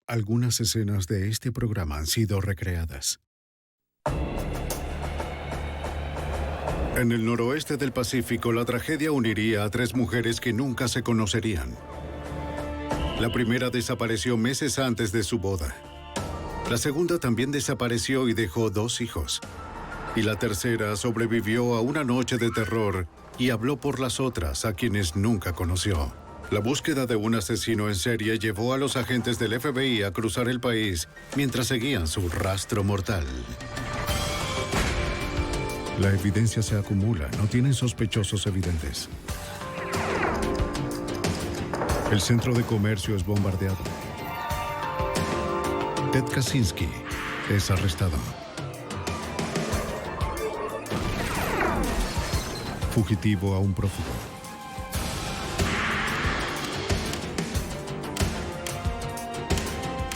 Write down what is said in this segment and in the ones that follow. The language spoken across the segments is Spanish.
Algunas escenas de este programa han sido recreadas. En el noroeste del Pacífico, la tragedia uniría a 3 mujeres que nunca se conocerían. La primera desapareció meses antes de su boda. La segunda también desapareció y dejó 2 hijos. Y la tercera sobrevivió a una noche de terror y habló por las otras, a quienes nunca conoció. La búsqueda de un asesino en serie llevó a los agentes del FBI a cruzar el país mientras seguían su rastro mortal. La evidencia se acumula, no tienen sospechosos evidentes. El centro de comercio es bombardeado. Ted Kaczynski es arrestado. Fugitivo a un prófugo.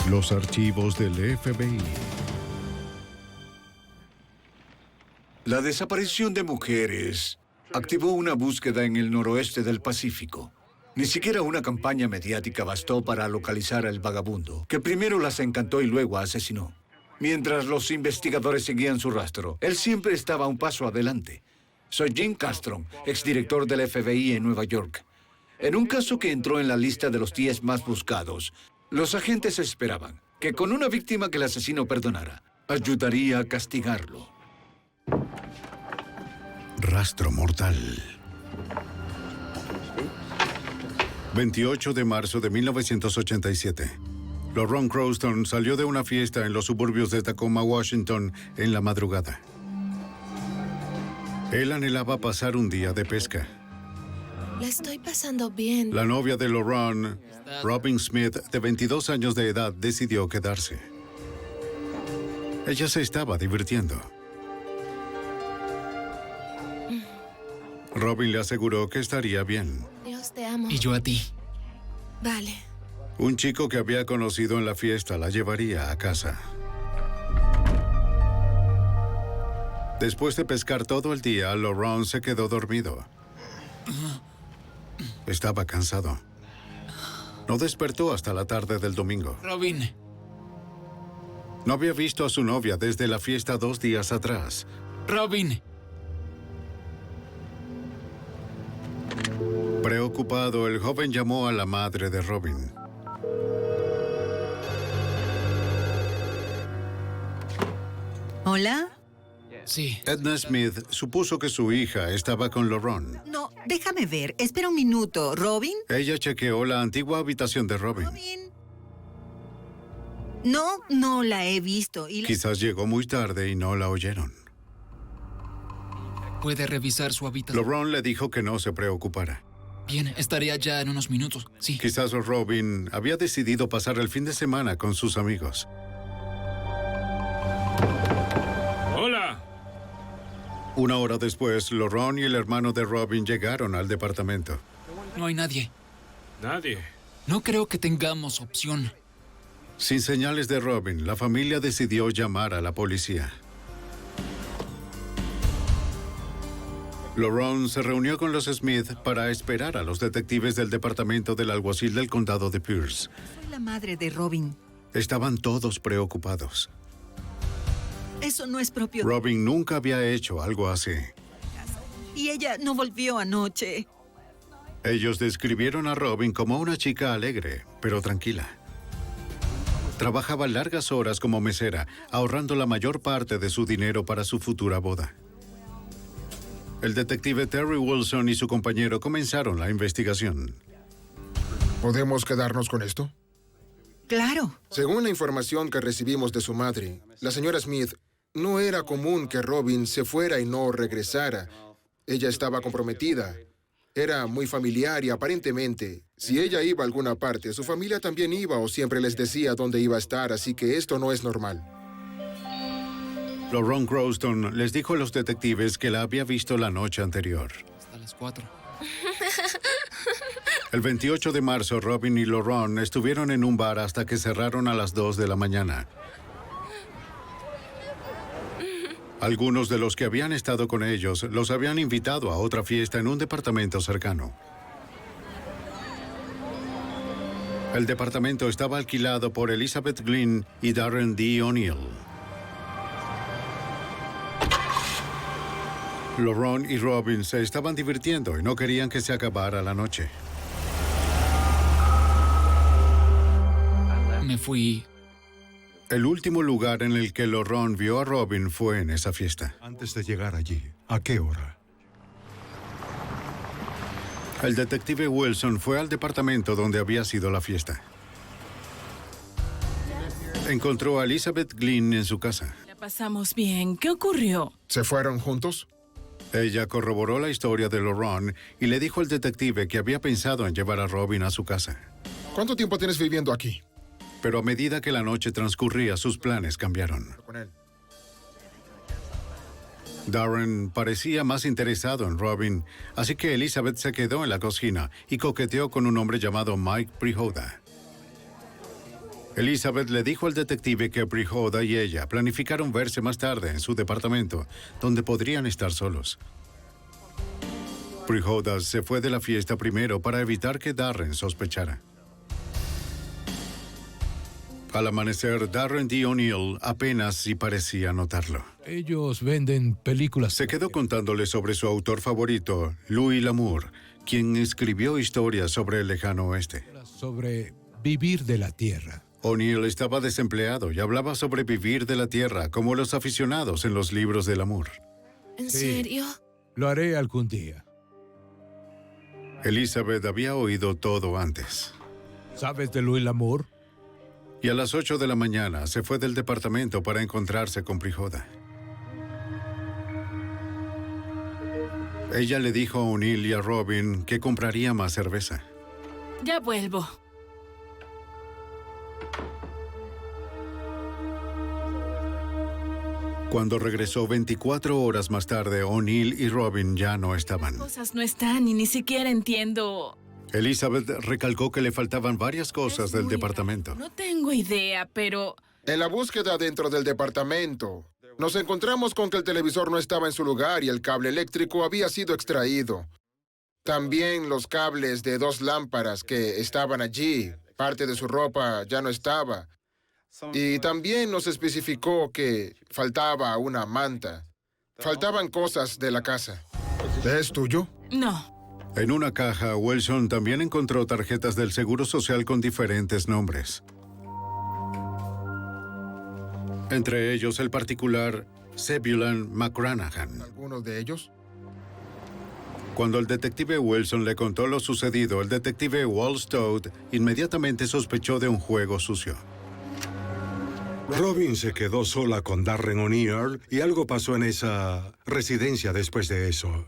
Los archivos del FBI. La desaparición de mujeres activó una búsqueda en el noroeste del Pacífico. Ni siquiera una campaña mediática bastó para localizar al vagabundo, que primero las encantó y luego asesinó. Mientras los investigadores seguían su rastro, él siempre estaba un paso adelante. Soy Jim Castron, exdirector del FBI en Nueva York. En un caso que entró en la lista de los 10 más buscados, los agentes esperaban que con una víctima que el asesino perdonara, ayudaría a castigarlo. Rastro mortal. 28 de marzo de 1987. LaRon Crowston salió de una fiesta en los suburbios de Tacoma, Washington, en la madrugada. Él anhelaba pasar un día de pesca. La estoy pasando bien. La novia de LaRon, Robin Smith, de 22 años de edad, decidió quedarse. Ella se estaba divirtiendo. Robin le aseguró que estaría bien. Dios te amo. Y yo a ti. Vale. Un chico que había conocido en la fiesta la llevaría a casa. Después de pescar todo el día, LaRon se quedó dormido. Estaba cansado. No despertó hasta la tarde del domingo. Robin. No había visto a su novia desde la fiesta 2 días atrás. Robin. Preocupado, el joven llamó a la madre de Robin. ¿Hola? Sí. Edna Smith supuso que su hija estaba con LaRon. No, déjame ver. Espera un minuto. ¿Robin? Ella chequeó la antigua habitación de Robin. ¿Robin? No la he visto. Quizás llegó muy tarde y no la oyeron. ¿Puede revisar su habitación? LaRon le dijo que no se preocupara. Bien, estaré allá en unos minutos. Sí. Quizás Robin había decidido pasar el fin de semana con sus amigos. ¡Hola! Una hora después, LaRon y el hermano de Robin llegaron al departamento. No hay nadie. Nadie. No creo que tengamos opción. Sin señales de Robin, la familia decidió llamar a la policía. LaRon se reunió con los Smith para esperar a los detectives del departamento del alguacil del condado de Pierce. Soy la madre de Robin. Estaban todos preocupados. Eso no es propio. Robin nunca había hecho algo así. Y ella no volvió anoche. Ellos describieron a Robin como una chica alegre, pero tranquila. Trabajaba largas horas como mesera, ahorrando la mayor parte de su dinero para su futura boda. El detective Terry Wilson y su compañero comenzaron la investigación. ¿Podemos quedarnos con esto? Claro. Según la información que recibimos de su madre, la señora Smith, no era común que Robin se fuera y no regresara. Ella estaba comprometida. Era muy familiar y aparentemente, si ella iba a alguna parte, su familia también iba o siempre les decía dónde iba a estar, así que esto no es normal. LaRon Crowston les dijo a los detectives que la había visto la noche anterior. Hasta las 4. El 28 de marzo, Robin y LaRon estuvieron en un bar hasta que cerraron a las 2 de la mañana. Algunos de los que habían estado con ellos los habían invitado a otra fiesta en un departamento cercano. El departamento estaba alquilado por Elizabeth Glynn y Darren D. O'Neill. LaRon y Robin se estaban divirtiendo y no querían que se acabara la noche. Me fui. El último lugar en el que LaRon vio a Robin fue en esa fiesta. Antes de llegar allí, ¿a qué hora? El detective Wilson fue al departamento donde había sido la fiesta. Encontró a Elizabeth Glynn en su casa. La pasamos bien. ¿Qué ocurrió? ¿Se fueron juntos? Ella corroboró la historia de LaRon y le dijo al detective que había pensado en llevar a Robin a su casa. ¿Cuánto tiempo tienes viviendo aquí? Pero a medida que la noche transcurría, sus planes cambiaron. Con él. Darren parecía más interesado en Robin, así que Elizabeth se quedó en la cocina y coqueteó con un hombre llamado Mike Prihoda. Elizabeth le dijo al detective que Prihoda y ella planificaron verse más tarde en su departamento, donde podrían estar solos. Prihoda se fue de la fiesta primero para evitar que Darren sospechara. Al amanecer, Darren D. O'Neill apenas si parecía notarlo. Ellos venden películas. Se quedó contándole sobre su autor favorito, Louis L'Amour, quien escribió historias sobre el lejano oeste. Sobre vivir de la tierra. O'Neill estaba desempleado y hablaba sobre vivir de la tierra como los aficionados en los libros de L'Amour. ¿En Sí. serio? Lo haré algún día. Elizabeth había oído todo antes. ¿Sabes de Louis L'Amour? Y a las 8 de la mañana se fue del departamento para encontrarse con Prihoda. Ella le dijo a O'Neill y a Robin que compraría más cerveza. Ya vuelvo. Cuando regresó 24 horas más tarde, O'Neill y Robin ya no estaban. Cosas no están y ni siquiera entiendo. Elizabeth recalcó que le faltaban varias cosas Es del muy departamento. raro. No tengo idea, pero... En la búsqueda dentro del departamento, nos encontramos con que el televisor no estaba en su lugar y el cable eléctrico había sido extraído. También los cables de 2 lámparas que estaban allí, parte de su ropa ya no estaba. Y también nos especificó que faltaba una manta. Faltaban cosas de la casa. ¿Es tuyo? No. En una caja, Wilson también encontró tarjetas del Seguro Social con diferentes nombres. Entre ellos el particular Zebulon McCranahan. ¿Algunos de ellos? Cuando el detective Wilson le contó lo sucedido, el detective Walt Stout inmediatamente sospechó de un juego sucio. Robin se quedó sola con Darren O'Neill y algo pasó en esa residencia después de eso.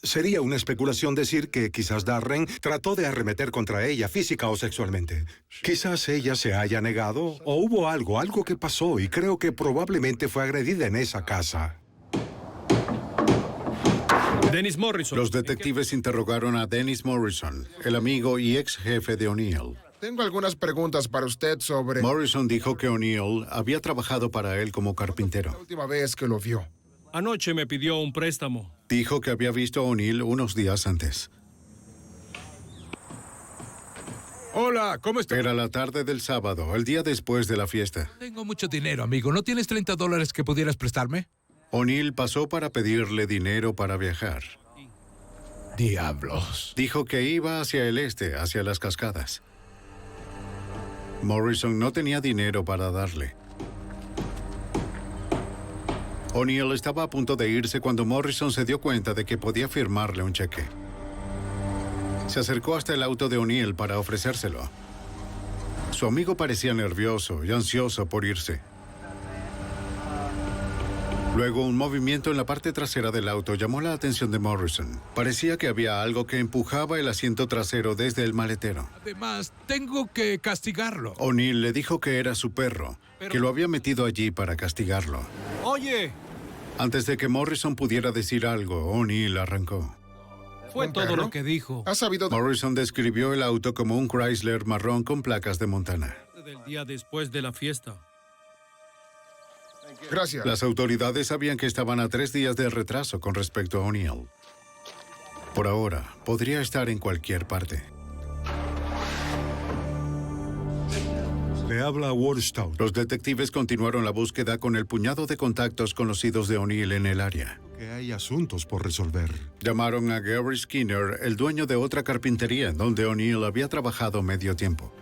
Sería una especulación decir que quizás Darren trató de arremeter contra ella física o sexualmente. Quizás ella se haya negado o hubo algo que pasó y creo que probablemente fue agredida en esa casa. Dennis Morrison. Los detectives interrogaron a Dennis Morrison, el amigo y ex jefe de O'Neill. Tengo algunas preguntas para usted sobre... Morrison dijo que O'Neill había trabajado para él como La carpintero. última vez que lo vio. Anoche me pidió un préstamo. Dijo que había visto a O'Neill unos días antes. Hola, ¿cómo estás? Era la tarde del sábado, el día después de la fiesta. Tengo mucho dinero, amigo. ¿No tienes $30 que pudieras prestarme? O'Neill pasó para pedirle dinero para viajar. Diablos. Dijo que iba hacia el este, hacia las cascadas. Morrison no tenía dinero para darle. O'Neill estaba a punto de irse cuando Morrison se dio cuenta de que podía firmarle un cheque. Se acercó hasta el auto de O'Neill para ofrecérselo. Su amigo parecía nervioso y ansioso por irse. Luego, un movimiento en la parte trasera del auto llamó la atención de Morrison. Parecía que había algo que empujaba el asiento trasero desde el maletero. Además, tengo que castigarlo. O'Neill le dijo que era su perro, que lo había metido allí para castigarlo. Oye, Antes de que Morrison pudiera decir algo, O'Neill arrancó. fue ¿Un todo perro? lo que dijo. ¿Has sabido Morrison describió el auto como un Chrysler marrón con placas de Montana. Del día después de la fiesta. Gracias. Las autoridades sabían que estaban a 3 días de retraso con respecto a O'Neill. Por ahora, podría estar en cualquier parte. Le habla Ward Stout. Los detectives continuaron la búsqueda con el puñado de contactos conocidos de O'Neill en el área. Que hay asuntos por resolver. Llamaron a Gary Skinner, el dueño de otra carpintería en donde O'Neill había trabajado medio tiempo.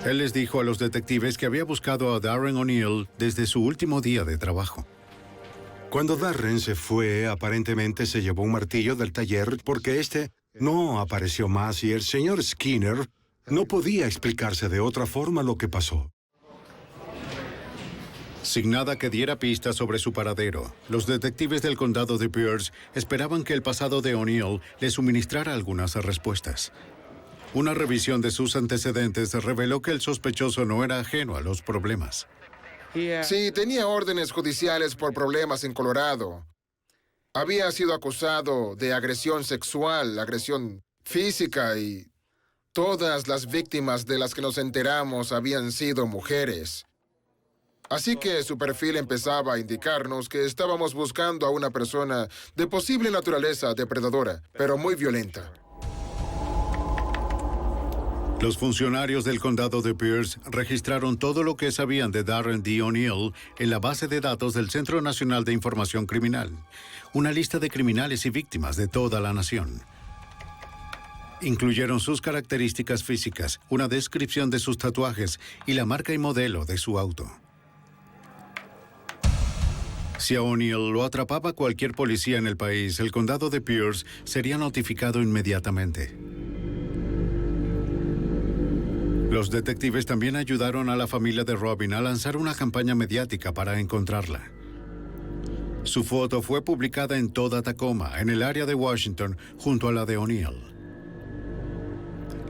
Él les dijo a los detectives que había buscado a Darren O'Neill desde su último día de trabajo. Cuando Darren se fue, aparentemente se llevó un martillo del taller porque este no apareció más y el señor Skinner no podía explicarse de otra forma lo que pasó. Sin nada que diera pistas sobre su paradero, los detectives del condado de Pierce esperaban que el pasado de O'Neill les suministrara algunas respuestas. Una revisión de sus antecedentes reveló que el sospechoso no era ajeno a los problemas. Sí, tenía órdenes judiciales por problemas en Colorado. Había sido acusado de agresión sexual, agresión física y todas las víctimas de las que nos enteramos habían sido mujeres. Así que su perfil empezaba a indicarnos que estábamos buscando a una persona de posible naturaleza depredadora, pero muy violenta. Los funcionarios del condado de Pierce registraron todo lo que sabían de Darren D. O'Neill en la base de datos del Centro Nacional de Información Criminal, una lista de criminales y víctimas de toda la nación. Incluyeron sus características físicas, una descripción de sus tatuajes y la marca y modelo de su auto. Si a O'Neill lo atrapaba cualquier policía en el país, el condado de Pierce sería notificado inmediatamente. Los detectives también ayudaron a la familia de Robin a lanzar una campaña mediática para encontrarla. Su foto fue publicada en toda Tacoma, en el área de Washington, junto a la de O'Neill.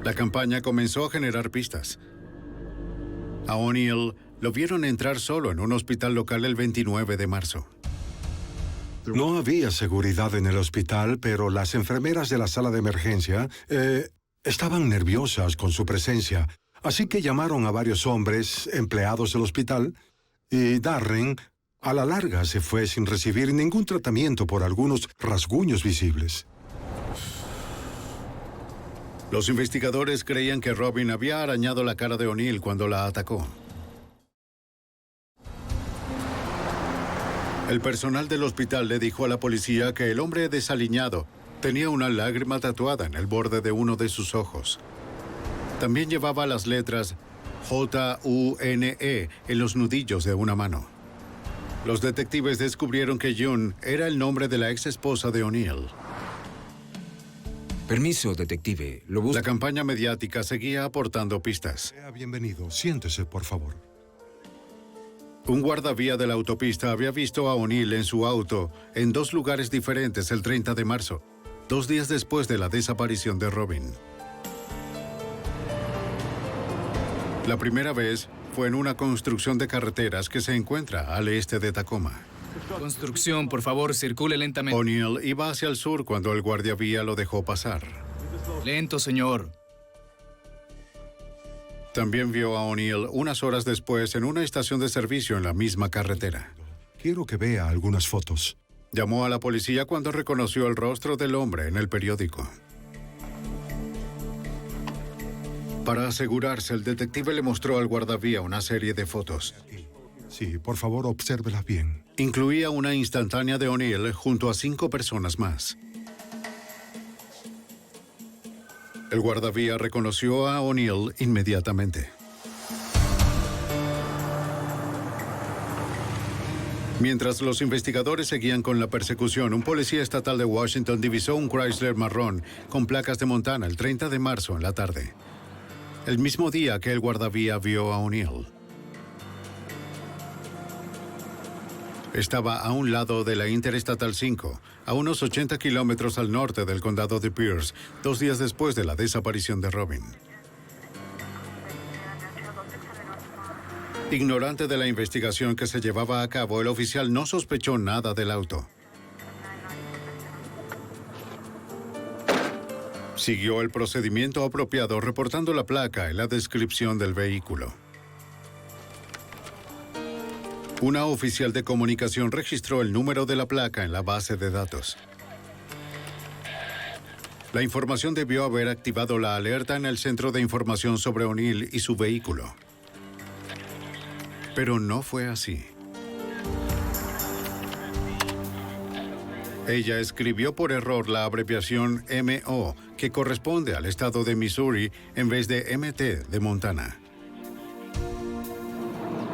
La campaña comenzó a generar pistas. A O'Neill lo vieron entrar solo en un hospital local el 29 de marzo. No había seguridad en el hospital, pero las enfermeras de la sala de emergencia estaban nerviosas con su presencia. Así que llamaron a varios hombres, empleados del hospital, y Darren, a la larga, se fue sin recibir ningún tratamiento por algunos rasguños visibles. Los investigadores creían que Robin había arañado la cara de O'Neill cuando la atacó. El personal del hospital le dijo a la policía que el hombre desaliñado tenía una lágrima tatuada en el borde de uno de sus ojos. También llevaba las letras J-U-N-E en los nudillos de una mano. Los detectives descubrieron que June era el nombre de la ex esposa de O'Neill. Permiso, detective. Lo busco. La campaña mediática seguía aportando pistas. Bienvenido. Siéntese, por favor. Un guardavía de la autopista había visto a O'Neill en su auto en 2 lugares diferentes el 30 de marzo, 2 días después de la desaparición de Robin. La primera vez fue en una construcción de carreteras que se encuentra al este de Tacoma. Construcción, por favor, circule lentamente. O'Neill iba hacia el sur cuando el guardiavía lo dejó pasar. Lento, señor. También vio a O'Neill unas horas después en una estación de servicio en la misma carretera. Quiero que vea algunas fotos. Llamó a la policía cuando reconoció el rostro del hombre en el periódico. Para asegurarse, el detective le mostró al guardavía una serie de fotos. Sí, por favor, obsérvelas bien. Incluía una instantánea de O'Neill junto a 5 personas más. El guardavía reconoció a O'Neill inmediatamente. Mientras los investigadores seguían con la persecución, un policía estatal de Washington divisó un Chrysler marrón con placas de Montana el 30 de marzo en la tarde, el mismo día que el guardavía vio a O'Neill. Estaba a un lado de la Interestatal 5, a unos 80 kilómetros al norte del condado de Pierce, 2 días después de la desaparición de Robin. Ignorante de la investigación que se llevaba a cabo, el oficial no sospechó nada del auto. Siguió el procedimiento apropiado reportando la placa y la descripción del vehículo. Una oficial de comunicación registró el número de la placa en la base de datos. La información debió haber activado la alerta en el centro de información sobre O'Neill y su vehículo. Pero no fue así. Ella escribió por error la abreviación MO, que corresponde al estado de Missouri, en vez de MT de Montana.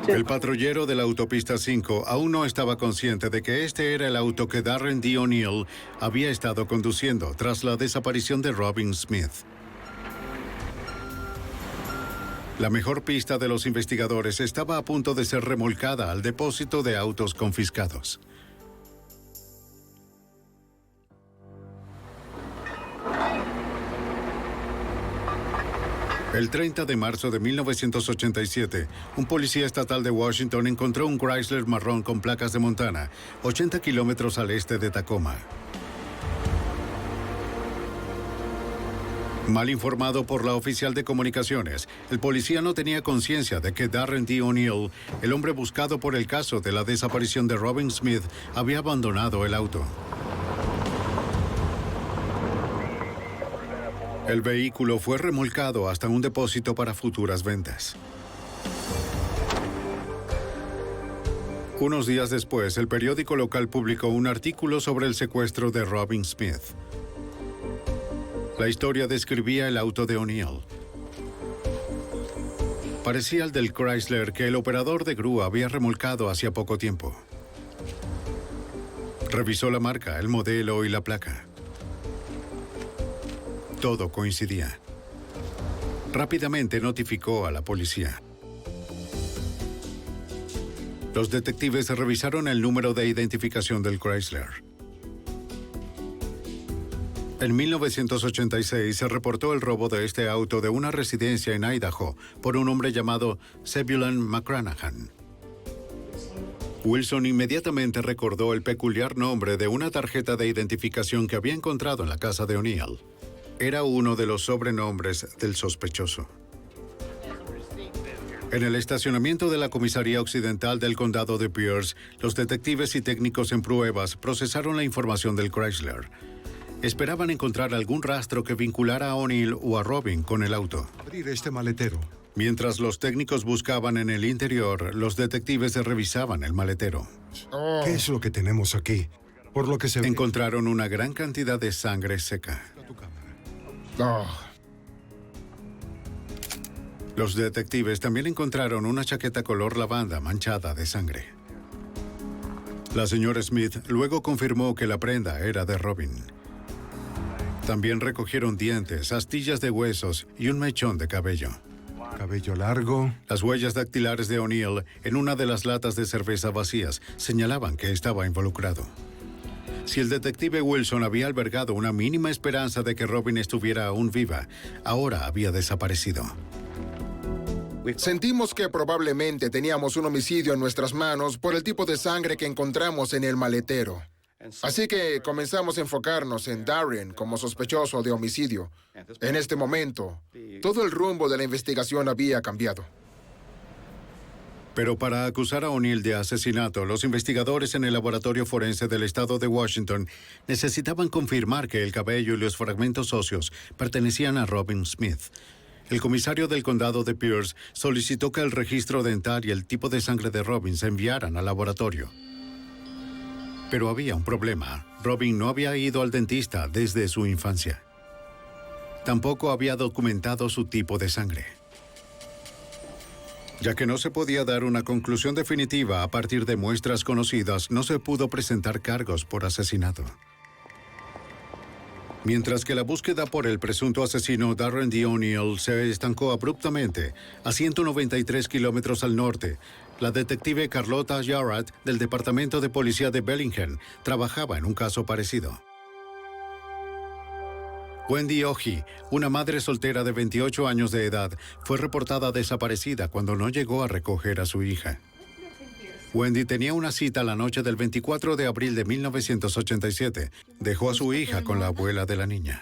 El patrullero de la autopista 5 aún no estaba consciente de que este era el auto que Darren D. O'Neill había estado conduciendo tras la desaparición de Robin Smith. La mejor pista de los investigadores estaba a punto de ser remolcada al depósito de autos confiscados. El 30 de marzo de 1987, un policía estatal de Washington encontró un Chrysler marrón con placas de Montana, 80 kilómetros al este de Tacoma. Mal informado por la oficial de comunicaciones, el policía no tenía conciencia de que Darren D. O'Neill, el hombre buscado por el caso de la desaparición de Robin Smith, había abandonado el auto. El vehículo fue remolcado hasta un depósito para futuras ventas. Unos días después, el periódico local publicó un artículo sobre el secuestro de Robin Smith. La historia describía el auto de O'Neill. Parecía el del Chrysler que el operador de grúa había remolcado hacía poco tiempo. Revisó la marca, el modelo y la placa. Todo coincidía. Rápidamente notificó a la policía. Los detectives revisaron el número de identificación del Chrysler. En 1986 se reportó el robo de este auto de una residencia en Idaho por un hombre llamado Zebulon McCranahan. Wilson inmediatamente recordó el peculiar nombre de una tarjeta de identificación que había encontrado en la casa de O'Neill. Era uno de los sobrenombres del sospechoso. En el estacionamiento de la comisaría occidental del condado de Pierce, los detectives y técnicos en pruebas procesaron la información del Chrysler. Esperaban encontrar algún rastro que vinculara a O'Neill o a Robin con el auto. Abrir este maletero. Mientras los técnicos buscaban en el interior, los detectives revisaban el maletero. ¿Qué es lo que tenemos aquí? Por lo que se ve. Encontraron una gran cantidad de sangre seca. Los detectives también encontraron una chaqueta color lavanda manchada de sangre. La señora Smith luego confirmó que la prenda era de Robin. También recogieron dientes, astillas de huesos y un mechón de cabello. Cabello largo. Las huellas dactilares de O'Neill en una de las latas de cerveza vacías señalaban que estaba involucrado. Si el detective Wilson había albergado una mínima esperanza de que Robin estuviera aún viva, ahora había desaparecido. Sentimos que probablemente teníamos un homicidio en nuestras manos por el tipo de sangre que encontramos en el maletero. Así que comenzamos a enfocarnos en Darren como sospechoso de homicidio. En este momento, todo el rumbo de la investigación había cambiado. Pero para acusar a O'Neill de asesinato, los investigadores en el laboratorio forense del estado de Washington necesitaban confirmar que el cabello y los fragmentos óseos pertenecían a Robin Smith. El comisario del condado de Pierce solicitó que el registro dental y el tipo de sangre de Robin se enviaran al laboratorio. Pero había un problema. Robin no había ido al dentista desde su infancia. Tampoco había documentado su tipo de sangre. Ya que no se podía dar una conclusión definitiva a partir de muestras conocidas, no se pudo presentar cargos por asesinato. Mientras que la búsqueda por el presunto asesino Darren D. O'Neill se estancó abruptamente a 193 kilómetros al norte, la detective Carlota Jarrett del Departamento de Policía de Bellingham trabajaba en un caso parecido. Wendy Oji, una madre soltera de 28 años de edad, fue reportada desaparecida cuando no llegó a recoger a su hija. Wendy tenía una cita la noche del 24 de abril de 1987. Dejó a su hija con la abuela de la niña.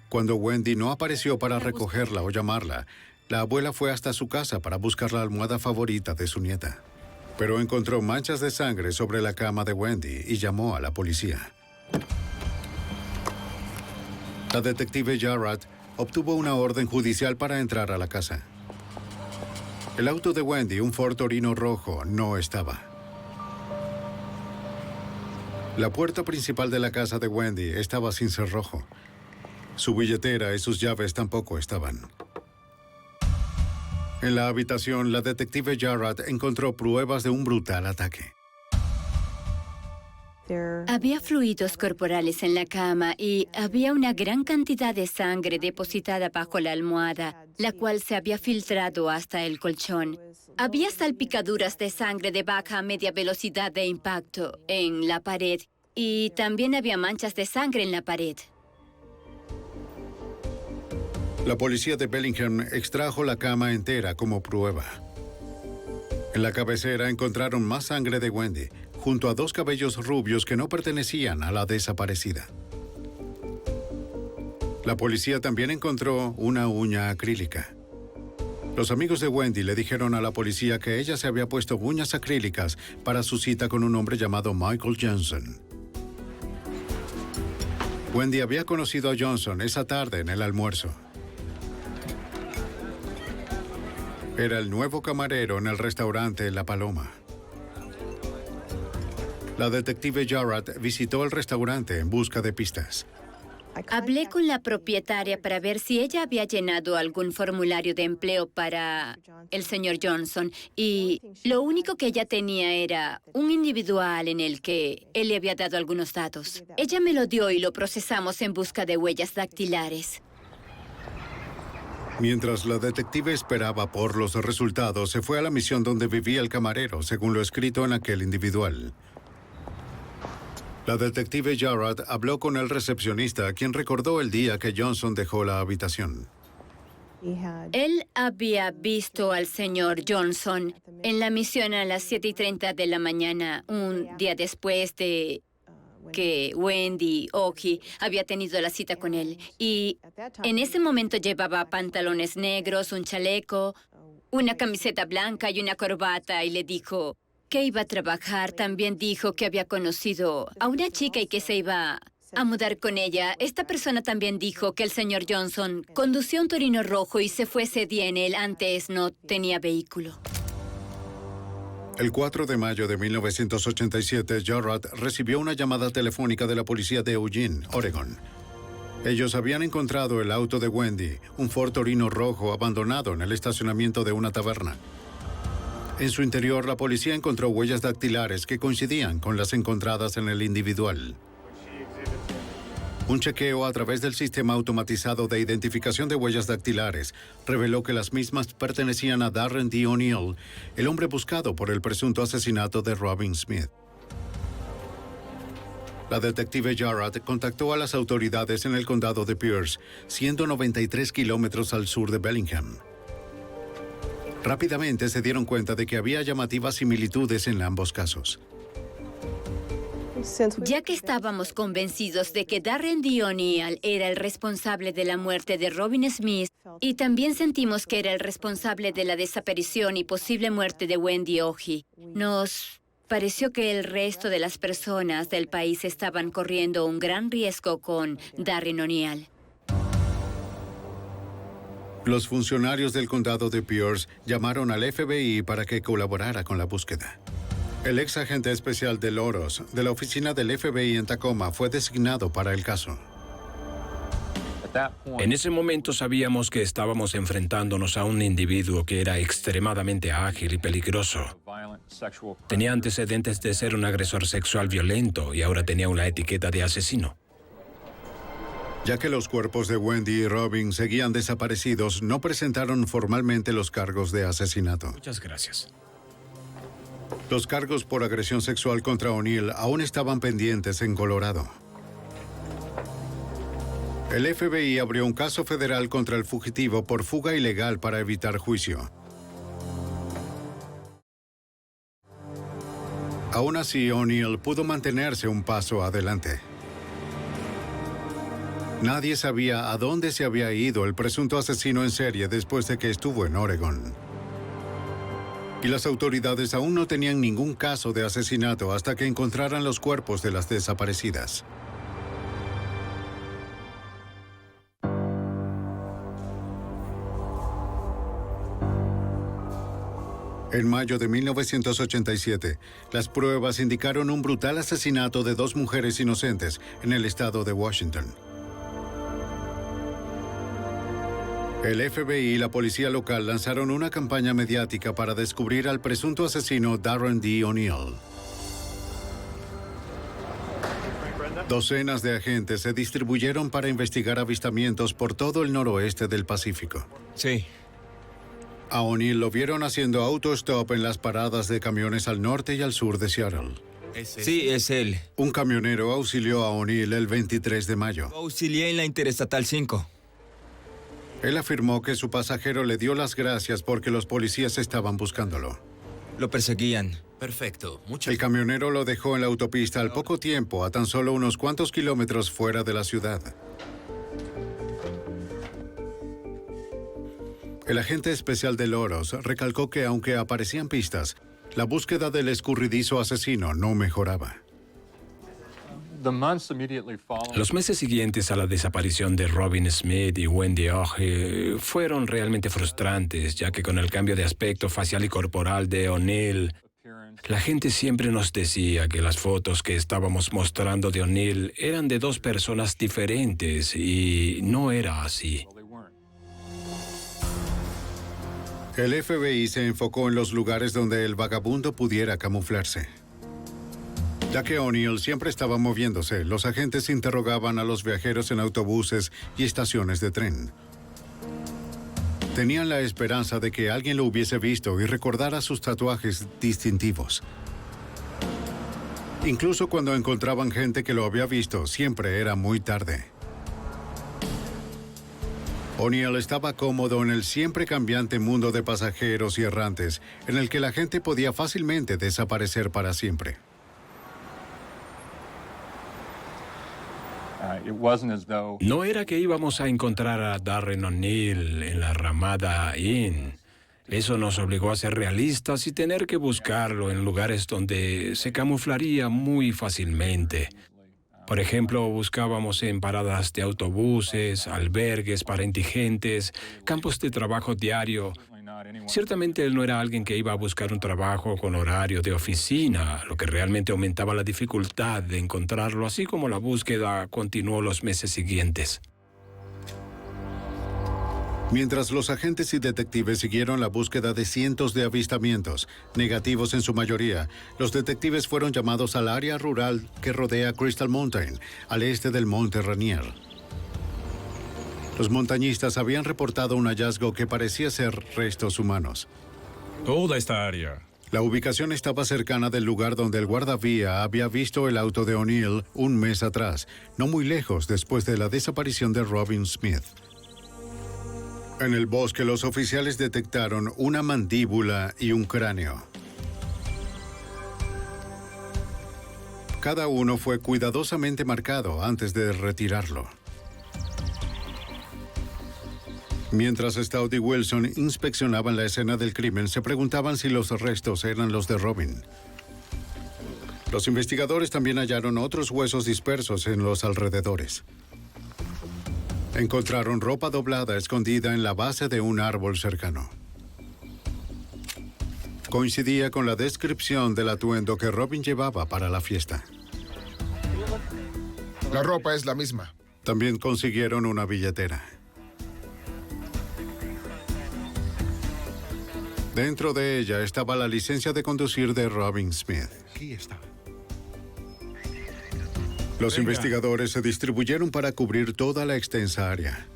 Cuando Wendy no apareció para recogerla o llamarla, la abuela fue hasta su casa para buscar la almohada favorita de su nieta. Pero encontró manchas de sangre sobre la cama de Wendy y llamó a la policía. La detective Jarrett obtuvo una orden judicial para entrar a la casa. El auto de Wendy, un Ford Torino rojo, no estaba. La puerta principal de la casa de Wendy estaba sin cerrojo. Su billetera y sus llaves tampoco estaban. En la habitación, la detective Jarrett encontró pruebas de un brutal ataque. Había fluidos corporales en la cama y había una gran cantidad de sangre depositada bajo la almohada, la cual se había filtrado hasta el colchón. Había salpicaduras de sangre de baja a media velocidad de impacto en la pared y también había manchas de sangre en la pared. La policía de Bellingham extrajo la cama entera como prueba. En la cabecera encontraron más sangre de Wendy, junto a 2 cabellos rubios que no pertenecían a la desaparecida. La policía también encontró una uña acrílica. Los amigos de Wendy le dijeron a la policía que ella se había puesto uñas acrílicas para su cita con un hombre llamado Michael Johnson. Wendy había conocido a Johnson esa tarde en el almuerzo. Era el nuevo camarero en el restaurante La Paloma. La detective Jarrett visitó el restaurante en busca de pistas. Hablé con la propietaria para ver si ella había llenado algún formulario de empleo para el señor Johnson y lo único que ella tenía era un individual en el que él le había dado algunos datos. Ella me lo dio y lo procesamos en busca de huellas dactilares. Mientras la detective esperaba por los resultados, se fue a la misión donde vivía el camarero, según lo escrito en aquel individual. La detective Jarrett habló con el recepcionista, quien recordó el día que Johnson dejó la habitación. Él había visto al señor Johnson en la misión a las 7:30 de la mañana, un día después de que Wendy Oki había tenido la cita con él. Y en ese momento llevaba pantalones negros, un chaleco, una camiseta blanca y una corbata, y le dijo que iba a trabajar. También dijo que había conocido a una chica y que se iba a mudar con ella. Esta persona también dijo que el señor Johnson conducía un Torino rojo y se fue ese día en él. Antes no tenía vehículo. El 4 de mayo de 1987, Jarrett recibió una llamada telefónica de la policía de Eugene, Oregon. Ellos habían encontrado el auto de Wendy, un Ford Torino rojo abandonado en el estacionamiento de una taberna. En su interior, la policía encontró huellas dactilares que coincidían con las encontradas en el individual. Un chequeo a través del sistema automatizado de identificación de huellas dactilares reveló que las mismas pertenecían a Darren D. O'Neill, el hombre buscado por el presunto asesinato de Robin Smith. La detective Jarrett contactó a las autoridades en el condado de Pierce, 193 kilómetros al sur de Bellingham. Rápidamente se dieron cuenta de que había llamativas similitudes en ambos casos. Ya que estábamos convencidos de que Darren D. O'Neill era el responsable de la muerte de Robin Smith y también sentimos que era el responsable de la desaparición y posible muerte de Wendy Oki, nos pareció que el resto de las personas del país estaban corriendo un gran riesgo con Darren O'Neill. Los funcionarios del condado de Pierce llamaron al FBI para que colaborara con la búsqueda. El ex agente especial de Loros, de la oficina del FBI en Tacoma, fue designado para el caso. En ese momento sabíamos que estábamos enfrentándonos a un individuo que era extremadamente ágil y peligroso. Tenía antecedentes de ser un agresor sexual violento y ahora tenía una etiqueta de asesino. Ya que los cuerpos de Wendy y Robin seguían desaparecidos, no presentaron formalmente los cargos de asesinato. Muchas gracias. Los cargos por agresión sexual contra O'Neill aún estaban pendientes en Colorado. El FBI abrió un caso federal contra el fugitivo por fuga ilegal para evitar juicio. Aún así, O'Neill pudo mantenerse un paso adelante. Nadie sabía a dónde se había ido el presunto asesino en serie después de que estuvo en Oregon. Y las autoridades aún no tenían ningún caso de asesinato hasta que encontraran los cuerpos de las desaparecidas. En mayo de 1987, las pruebas indicaron un brutal asesinato de 2 mujeres inocentes en el estado de Washington. El FBI y la policía local lanzaron una campaña mediática para descubrir al presunto asesino Darren D. O'Neill. Docenas de agentes se distribuyeron para investigar avistamientos por todo el noroeste del Pacífico. Sí. A O'Neill lo vieron haciendo autostop en las paradas de camiones al norte y al sur de Seattle. Sí, es él. Un camionero auxilió a O'Neill el 23 de mayo. Lo auxilié en la Interestatal 5. Él afirmó que su pasajero le dio las gracias porque los policías estaban buscándolo. Lo perseguían. Perfecto. El camionero lo dejó en la autopista al poco tiempo, a tan solo unos cuantos kilómetros fuera de la ciudad. El agente especial de Loros recalcó que aunque aparecían pistas, la búsqueda del escurridizo asesino no mejoraba. Los meses siguientes a la desaparición de Robin Smith y Wendy Oge fueron realmente frustrantes, ya que con el cambio de aspecto facial y corporal de O'Neill, la gente siempre nos decía que las fotos que estábamos mostrando de O'Neill eran de 2 personas diferentes y no era así. El FBI se enfocó en los lugares donde el vagabundo pudiera camuflarse. Ya que O'Neill siempre estaba moviéndose, los agentes interrogaban a los viajeros en autobuses y estaciones de tren. Tenían la esperanza de que alguien lo hubiese visto y recordara sus tatuajes distintivos. Incluso cuando encontraban gente que lo había visto, siempre era muy tarde. O'Neill estaba cómodo en el siempre cambiante mundo de pasajeros y errantes, en el que la gente podía fácilmente desaparecer para siempre. No era que íbamos a encontrar a Darren O'Neill en la Ramada Inn. Eso nos obligó a ser realistas y tener que buscarlo en lugares donde se camuflaría muy fácilmente. Por ejemplo, buscábamos en paradas de autobuses, albergues para indigentes, campos de trabajo diario. Ciertamente él no era alguien que iba a buscar un trabajo con horario de oficina, lo que realmente aumentaba la dificultad de encontrarlo, así como la búsqueda continuó los meses siguientes. Mientras los agentes y detectives siguieron la búsqueda de cientos de avistamientos, negativos en su mayoría, los detectives fueron llamados al área rural que rodea Crystal Mountain, al este del Monte Rainier. Los montañistas habían reportado un hallazgo que parecía ser restos humanos. Toda esta área. La ubicación estaba cercana del lugar donde el guardavía había visto el auto de O'Neill un mes atrás, no muy lejos después de la desaparición de Robin Smith. En el bosque, los oficiales detectaron una mandíbula y un cráneo. Cada uno fue cuidadosamente marcado antes de retirarlo. Mientras Stout y Wilson inspeccionaban la escena del crimen, se preguntaban si los restos eran los de Robin. Los investigadores también hallaron otros huesos dispersos en los alrededores. Encontraron ropa doblada escondida en la base de un árbol cercano. Coincidía con la descripción del atuendo que Robin llevaba para la fiesta. La ropa es la misma. También consiguieron una billetera. Dentro de ella estaba la licencia de conducir de Robin Smith. Aquí está. Los investigadores se distribuyeron para cubrir toda la extensa área.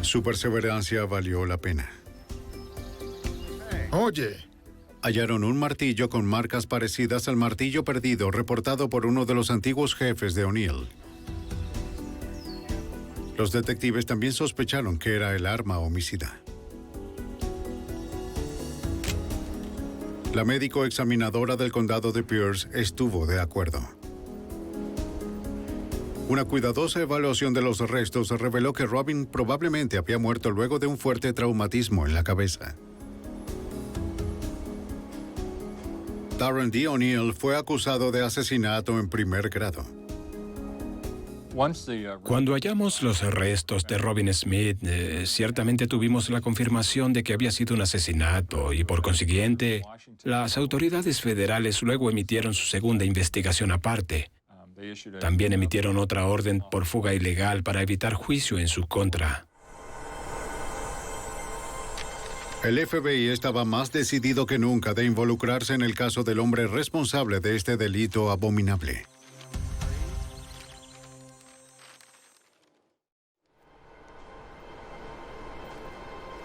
Su perseverancia valió la pena. Oye. Hallaron un martillo con marcas parecidas al martillo perdido reportado por uno de los antiguos jefes de O'Neill. Los detectives también sospecharon que era el arma homicida. La médico examinadora del condado de Pierce estuvo de acuerdo. Una cuidadosa evaluación de los restos reveló que Robin probablemente había muerto luego de un fuerte traumatismo en la cabeza. Darren D. O'Neill fue acusado de asesinato en primer grado. Cuando hallamos los restos de Robin Smith, ciertamente tuvimos la confirmación de que había sido un asesinato y, por consiguiente, las autoridades federales luego emitieron su segunda investigación aparte. También emitieron otra orden por fuga ilegal para evitar juicio en su contra. El FBI estaba más decidido que nunca de involucrarse en el caso del hombre responsable de este delito abominable.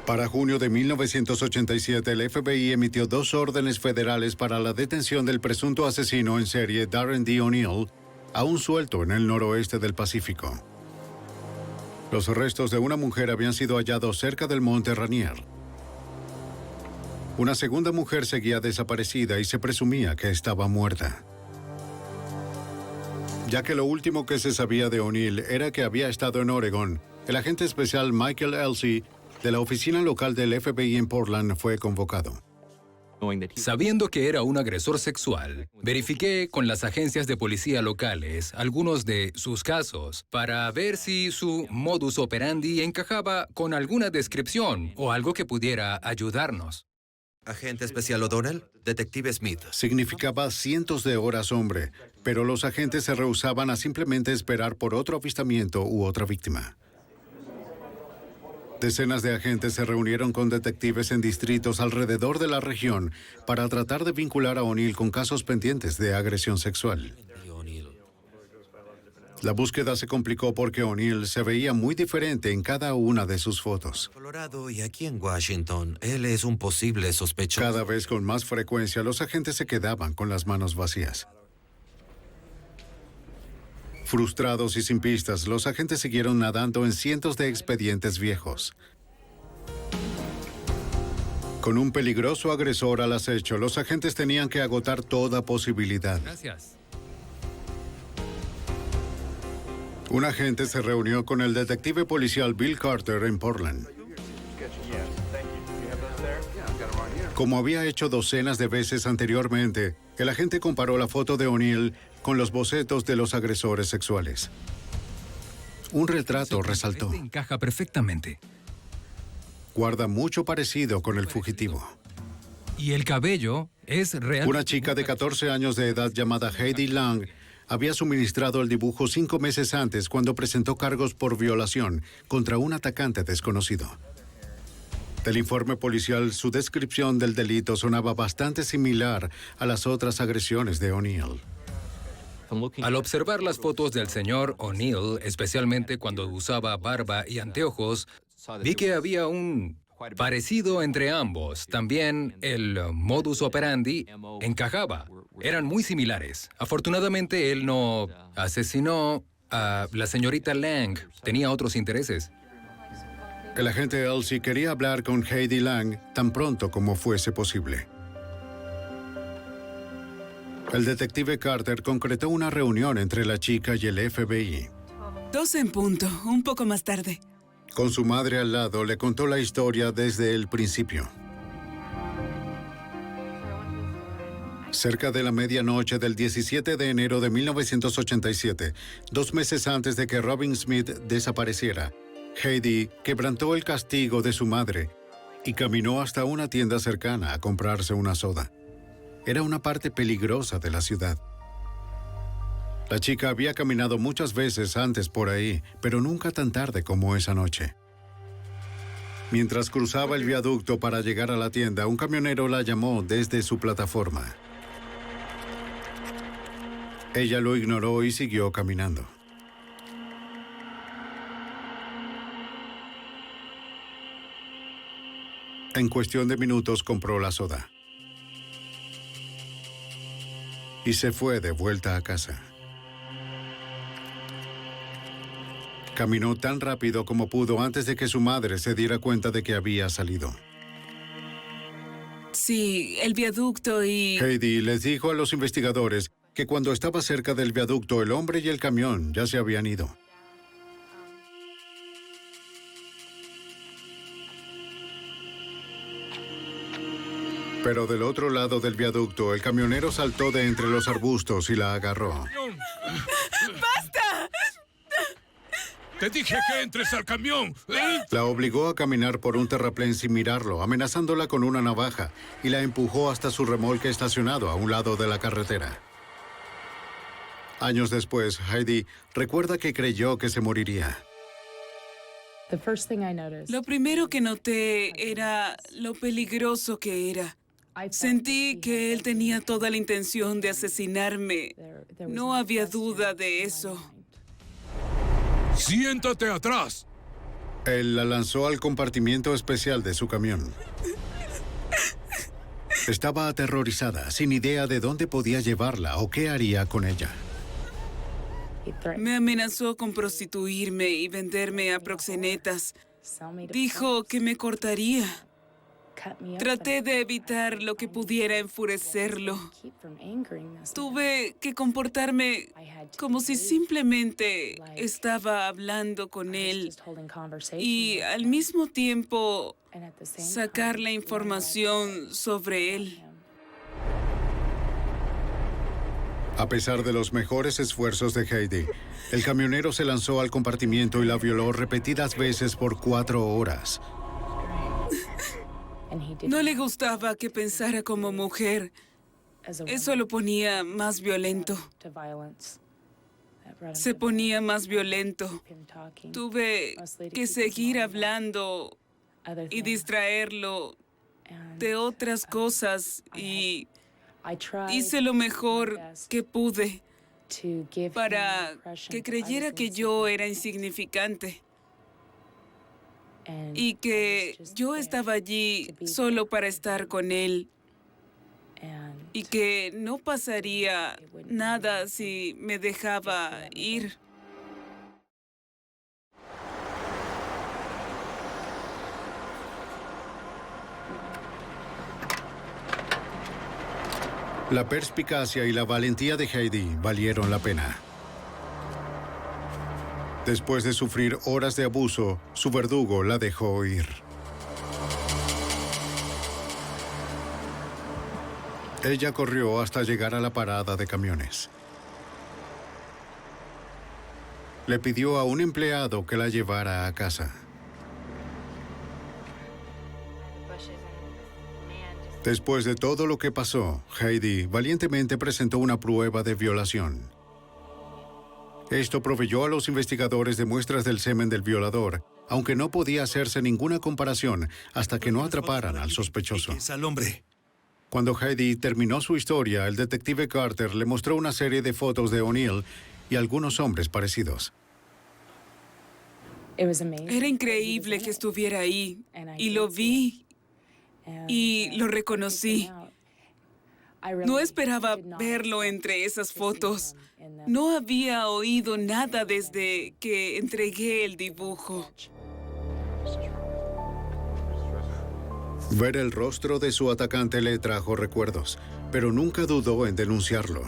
Para junio de 1987, el FBI emitió 2 órdenes federales para la detención del presunto asesino en serie Darren D. O'Neill, aún suelto en el noroeste del Pacífico. Los restos de una mujer habían sido hallados cerca del monte Rainier. Una segunda mujer seguía desaparecida y se presumía que estaba muerta, ya que lo último que se sabía de O'Neill era que había estado en Oregón. El agente especial Michael Elsey, de la oficina local del FBI en Portland, fue convocado. Sabiendo que era un agresor sexual, verifiqué con las agencias de policía locales algunos de sus casos para ver si su modus operandi encajaba con alguna descripción o algo que pudiera ayudarnos. Agente especial O'Donnell, detective Smith. Significaba cientos de horas hombre, pero los agentes se rehusaban a simplemente esperar por otro avistamiento u otra víctima. Decenas de agentes se reunieron con detectives en distritos alrededor de la región para tratar de vincular a O'Neill con casos pendientes de agresión sexual. La búsqueda se complicó porque O'Neill se veía muy diferente en cada una de sus fotos. Colorado y aquí en Washington, él es un posible sospechoso. Cada vez con más frecuencia, los agentes se quedaban con las manos vacías. Frustrados y sin pistas, los agentes siguieron nadando en cientos de expedientes viejos. Con un peligroso agresor al acecho, los agentes tenían que agotar toda posibilidad. Gracias. Un agente se reunió con el detective policial Bill Carter en Portland. Como había hecho docenas de veces anteriormente, el agente comparó la foto de O'Neill con los bocetos de los agresores sexuales. Un retrato resaltó. Encaja perfectamente. Guarda mucho parecido con el fugitivo. Y el cabello es real. Una chica de 14 años de edad llamada Heidi Lang había suministrado el dibujo 5 meses antes cuando presentó cargos por violación contra un atacante desconocido. Del informe policial, su descripción del delito sonaba bastante similar a las otras agresiones de O'Neill. Al observar las fotos del señor O'Neill, especialmente cuando usaba barba y anteojos, vi que había un parecido entre ambos. También el modus operandi encajaba. Eran muy similares. Afortunadamente, él no asesinó a la señorita Lang. Tenía otros intereses. El agente Elsey quería hablar con Heidi Lang tan pronto como fuese posible. El detective Carter concretó una reunión entre la chica y el FBI. 12 en punto, un poco más tarde. Con su madre al lado, le contó la historia desde el principio. Cerca de la medianoche del 17 de enero de 1987, 2 meses antes de que Robin Smith desapareciera, Heidi quebrantó el castigo de su madre y caminó hasta una tienda cercana a comprarse una soda. Era una parte peligrosa de la ciudad. La chica había caminado muchas veces antes por ahí, pero nunca tan tarde como esa noche. Mientras cruzaba el viaducto para llegar a la tienda, un camionero la llamó desde su plataforma. Ella lo ignoró y siguió caminando. En cuestión de minutos compró la soda y se fue de vuelta a casa. Caminó tan rápido como pudo antes de que su madre se diera cuenta de que había salido. Sí, el viaducto y... Heidi les dijo a los investigadores que cuando estaba cerca del viaducto, el hombre y el camión ya se habían ido. Pero del otro lado del viaducto, el camionero saltó de entre los arbustos y la agarró. ¡Basta! ¡Te dije que entres al camión! La obligó a caminar por un terraplén sin mirarlo, amenazándola con una navaja, y la empujó hasta su remolque estacionado a un lado de la carretera. Años después, Heidi recuerda que creyó que se moriría. Lo primero que noté era lo peligroso que era. Sentí que él tenía toda la intención de asesinarme. No había duda de eso. ¡Siéntate atrás! Él la lanzó al compartimiento especial de su camión. Estaba aterrorizada, sin idea de dónde podía llevarla o qué haría con ella. Me amenazó con prostituirme y venderme a proxenetas. Dijo que me cortaría. Traté de evitar lo que pudiera enfurecerlo. Tuve que comportarme como si simplemente estaba hablando con él y al mismo tiempo sacar la información sobre él. A pesar de los mejores esfuerzos de Heidi, el camionero se lanzó al compartimiento y la violó repetidas veces por 4 horas. No le gustaba que pensara como mujer. Eso lo ponía más violento. Se ponía más violento. Tuve que seguir hablando y distraerlo de otras cosas y hice lo mejor que pude para que creyera que yo era insignificante y que yo estaba allí solo para estar con él y que no pasaría nada si me dejaba ir. La perspicacia y la valentía de Heidi valieron la pena. Después de sufrir horas de abuso, su verdugo la dejó ir. Ella corrió hasta llegar a la parada de camiones. Le pidió a un empleado que la llevara a casa. Después de todo lo que pasó, Heidi valientemente presentó una prueba de violación. Esto proveyó a los investigadores de muestras del semen del violador, aunque no podía hacerse ninguna comparación hasta que no atraparan al sospechoso. Cuando Heidi terminó su historia, el detective Carter le mostró una serie de fotos de O'Neill y algunos hombres parecidos. Era increíble que estuviera ahí y lo vi y lo reconocí. No esperaba verlo entre esas fotos. No había oído nada desde que entregué el dibujo. Ver el rostro de su atacante le trajo recuerdos, pero nunca dudó en denunciarlo.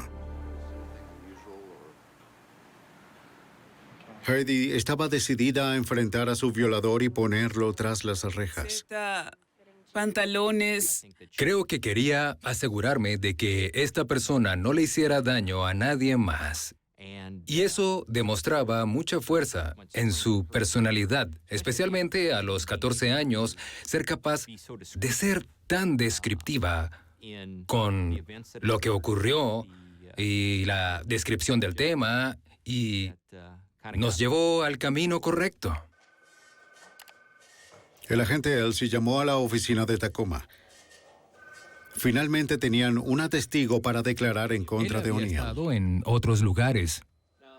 Heidi estaba decidida a enfrentar a su violador y ponerlo tras las rejas. Pantalones. Creo que quería asegurarme de que esta persona no le hiciera daño a nadie más. Y eso demostraba mucha fuerza en su personalidad, especialmente a los 14 años, ser capaz de ser tan descriptiva con lo que ocurrió y la descripción del tema, y nos llevó al camino correcto. El agente Elsie llamó a la oficina de Tacoma. Finalmente tenían una testigo para declarar en contra de O'Neill. Estado en otros lugares,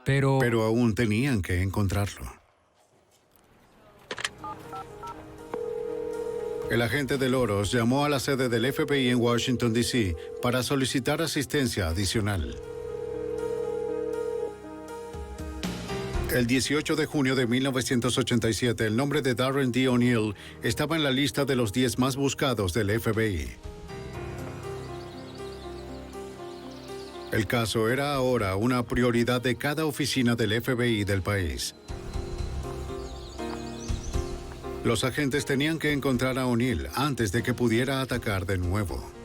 pero aún tenían que encontrarlo. El agente de Loros llamó a la sede del FBI en Washington, D.C. para solicitar asistencia adicional. El 18 de junio de 1987, el nombre de Darren D. O'Neill estaba en la lista de los 10 más buscados del FBI. El caso era ahora una prioridad de cada oficina del FBI del país. Los agentes tenían que encontrar a O'Neill antes de que pudiera atacar de nuevo.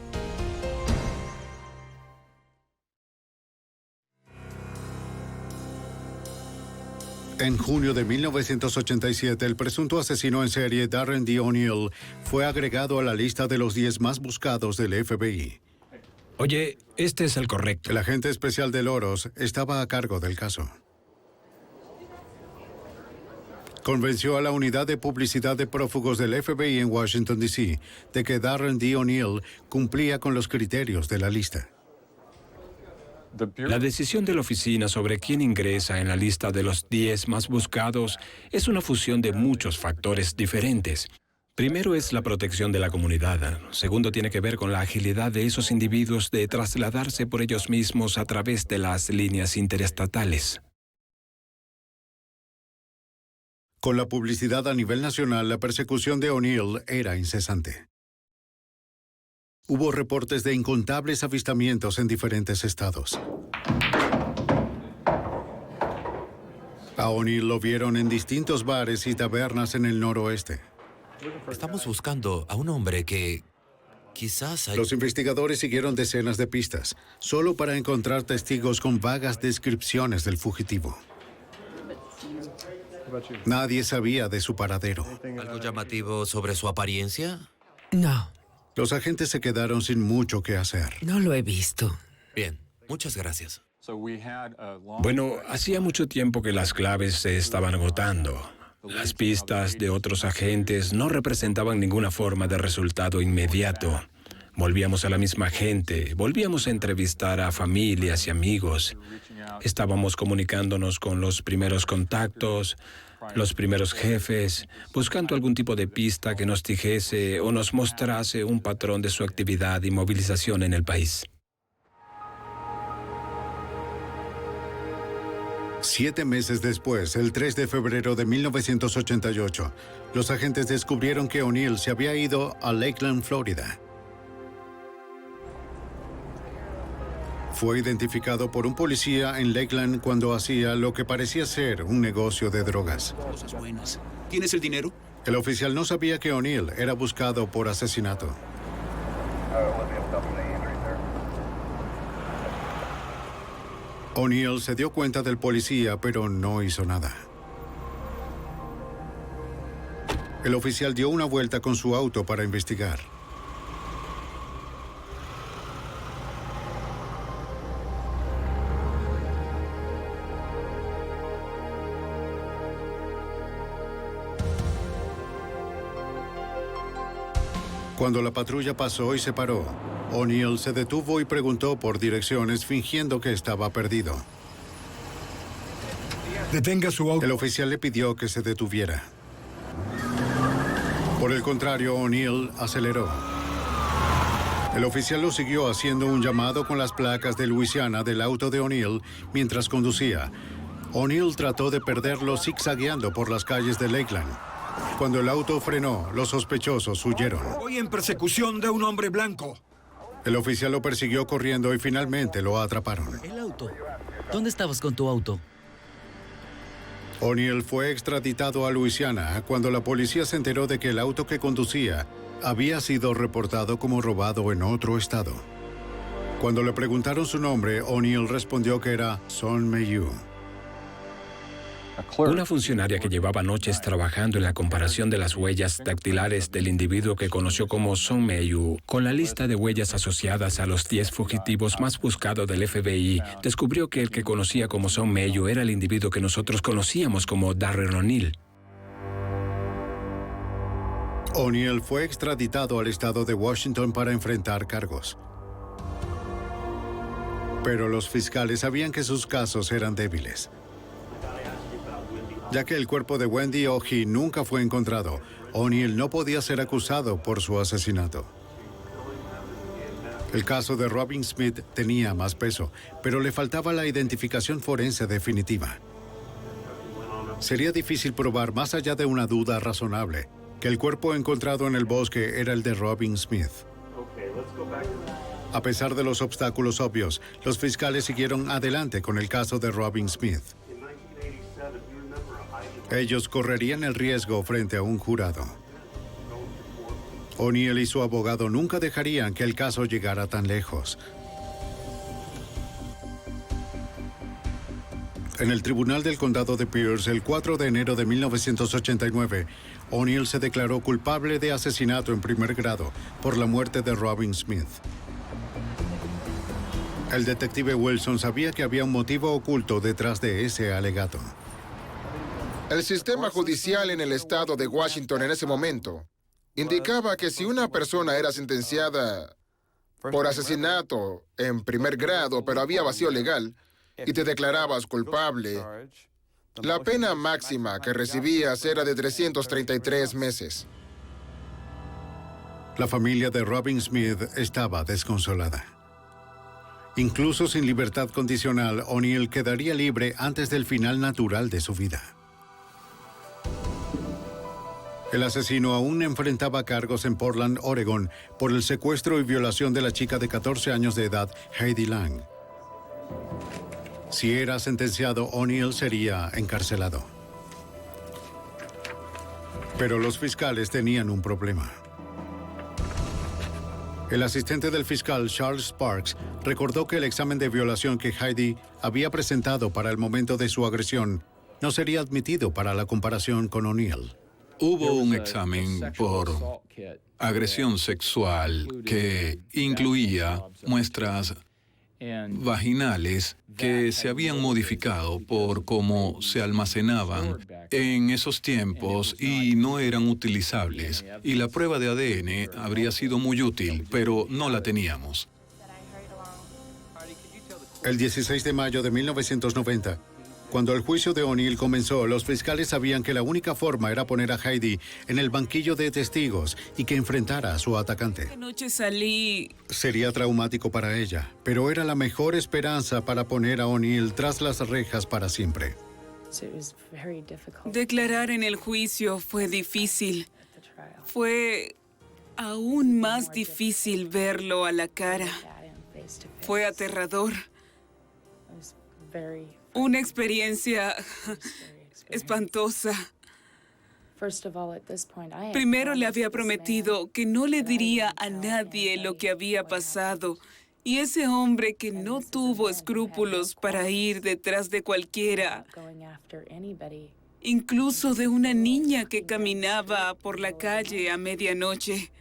En junio de 1987, el presunto asesino en serie Darren D. O'Neill fue agregado a la lista de los 10 más buscados del FBI. Oye, este es el correcto. El agente especial de Loros estaba a cargo del caso. Convenció a la unidad de publicidad de prófugos del FBI en Washington, D.C., de que Darren D. O'Neill cumplía con los criterios de la lista. La decisión de la oficina sobre quién ingresa en la lista de los 10 más buscados es una fusión de muchos factores diferentes. Primero es la protección de la comunidad. Segundo tiene que ver con la agilidad de esos individuos de trasladarse por ellos mismos a través de las líneas interestatales. Con la publicidad a nivel nacional, la persecución de O'Neill era incesante. Hubo reportes de incontables avistamientos en diferentes estados. A O'Neill lo vieron en distintos bares y tabernas en el noroeste. Estamos buscando a un hombre que quizás... Los investigadores siguieron decenas de pistas, solo para encontrar testigos con vagas descripciones del fugitivo. Nadie sabía de su paradero. ¿Algo llamativo sobre su apariencia? No. Los agentes se quedaron sin mucho que hacer. No lo he visto. Bien, muchas gracias. Bueno, hacía mucho tiempo que las claves se estaban agotando. Las pistas de otros agentes no representaban ninguna forma de resultado inmediato. Volvíamos a la misma gente, volvíamos a entrevistar a familias y amigos. Estábamos comunicándonos con los primeros contactos, los primeros jefes, buscando algún tipo de pista que nos dijese o nos mostrase un patrón de su actividad y movilización en el país. 7 meses después, el 3 de febrero de 1988, los agentes descubrieron que O'Neill se había ido a Lakeland, Florida. Fue identificado por un policía en Lakeland cuando hacía lo que parecía ser un negocio de drogas. Cosas buenas. ¿Tienes el dinero? El oficial no sabía que O'Neill era buscado por asesinato. O'Neill se dio cuenta del policía, pero no hizo nada. El oficial dio una vuelta con su auto para investigar. Cuando la patrulla pasó y se paró, O'Neill se detuvo y preguntó por direcciones fingiendo que estaba perdido. Detenga su auto. El oficial le pidió que se detuviera. Por el contrario, O'Neill aceleró. El oficial lo siguió haciendo un llamado con las placas de Luisiana del auto de O'Neill mientras conducía. O'Neill trató de perderlo zigzagueando por las calles de Lakeland. Cuando el auto frenó, los sospechosos huyeron. Voy en persecución de un hombre blanco. El oficial lo persiguió corriendo y finalmente lo atraparon. El auto. ¿Dónde estabas con tu auto? O'Neill fue extraditado a Luisiana cuando la policía se enteró de que el auto que conducía había sido reportado como robado en otro estado. Cuando le preguntaron su nombre, O'Neill respondió que era Son Mayhew. Una funcionaria que llevaba noches trabajando en la comparación de las huellas dactilares del individuo que conoció como Son Mayhew con la lista de huellas asociadas a los 10 fugitivos más buscados del FBI, descubrió que el que conocía como Son Mayhew era el individuo que nosotros conocíamos como Darren O'Neill. O'Neill fue extraditado al estado de Washington para enfrentar cargos. Pero los fiscales sabían que sus casos eran débiles. Ya que el cuerpo de Wendy Oji nunca fue encontrado, O'Neill no podía ser acusado por su asesinato. El caso de Robin Smith tenía más peso, pero le faltaba la identificación forense definitiva. Sería difícil probar más allá de una duda razonable que el cuerpo encontrado en el bosque era el de Robin Smith. A pesar de los obstáculos obvios, los fiscales siguieron adelante con el caso de Robin Smith. Ellos correrían el riesgo frente a un jurado. O'Neill y su abogado nunca dejarían que el caso llegara tan lejos. En el Tribunal del Condado de Pierce, el 4 de enero de 1989, O'Neill se declaró culpable de asesinato en primer grado por la muerte de Robin Smith. El detective Wilson sabía que había un motivo oculto detrás de ese alegato. El sistema judicial en el estado de Washington en ese momento indicaba que si una persona era sentenciada por asesinato en primer grado, pero había vacío legal, y te declarabas culpable, la pena máxima que recibías era de 333 meses. La familia de Robin Smith estaba desconsolada. Incluso sin libertad condicional, O'Neill quedaría libre antes del final natural de su vida. El asesino aún enfrentaba cargos en Portland, Oregón, por el secuestro y violación de la chica de 14 años de edad, Heidi Lang. Si era sentenciado, O'Neill sería encarcelado. Pero los fiscales tenían un problema. El asistente del fiscal, Charles Sparks, recordó que el examen de violación que Heidi había presentado para el momento de su agresión no sería admitido para la comparación con O'Neill. Hubo un examen por agresión sexual que incluía muestras vaginales que se habían modificado por cómo se almacenaban en esos tiempos y no eran utilizables. Y la prueba de ADN habría sido muy útil, pero no la teníamos. El 16 de mayo de 1990, cuando el juicio de O'Neill comenzó, los fiscales sabían que la única forma era poner a Heidi en el banquillo de testigos y que enfrentara a su atacante. Anoche salí. Sería traumático para ella, pero era la mejor esperanza para poner a O'Neill tras las rejas para siempre. Declarar en el juicio fue difícil. Fue aún más difícil verlo a la cara. Fue aterrador. Una experiencia espantosa. Primero le había prometido que no le diría a nadie lo que había pasado. Y ese hombre que no tuvo escrúpulos para ir detrás de cualquiera, incluso de una niña que caminaba por la calle a medianoche,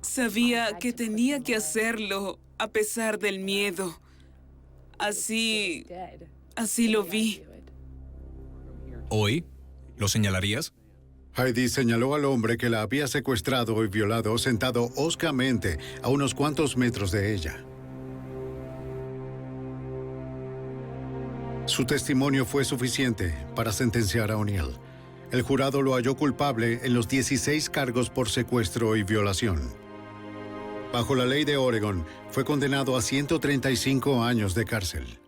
sabía que tenía que hacerlo a pesar del miedo. Así lo vi. ¿Hoy? ¿Lo señalarías? Heidi señaló al hombre que la había secuestrado y violado sentado hoscamente a unos cuantos metros de ella. Su testimonio fue suficiente para sentenciar a O'Neill. El jurado lo halló culpable en los 16 cargos por secuestro y violación. Bajo la ley de Oregón, fue condenado a 135 años de cárcel.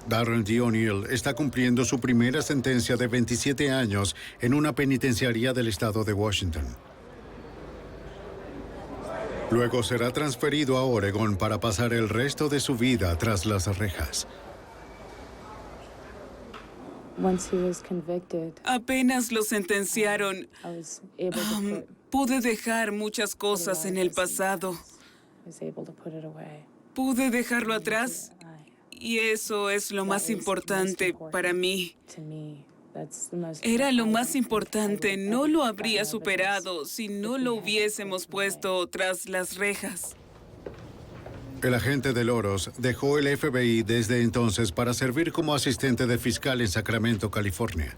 Darren D. O'Neill está cumpliendo su primera sentencia de 27 años en una penitenciaría del estado de Washington. Luego será transferido a Oregón para pasar el resto de su vida tras las rejas. Apenas lo sentenciaron, pude dejar muchas cosas en el pasado. Pude dejarlo atrás y eso es lo más importante para mí. Era lo más importante, no lo habría superado si no lo hubiésemos puesto tras las rejas. El agente de Loros dejó el FBI desde entonces para servir como asistente de fiscal en Sacramento, California.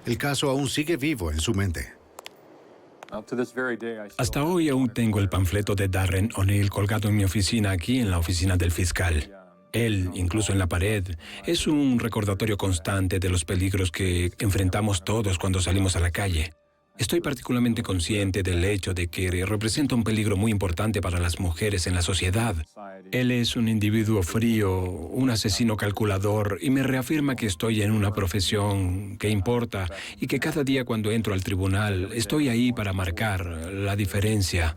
El caso aún sigue vivo en su mente. Hasta hoy aún tengo el panfleto de Darren O'Neill colgado en mi oficina, aquí en la oficina del fiscal. Él, incluso en la pared, es un recordatorio constante de los peligros que enfrentamos todos cuando salimos a la calle. Estoy particularmente consciente del hecho de que representa un peligro muy importante para las mujeres en la sociedad. Él es un individuo frío, un asesino calculador, y me reafirma que estoy en una profesión que importa y que cada día cuando entro al tribunal estoy ahí para marcar la diferencia.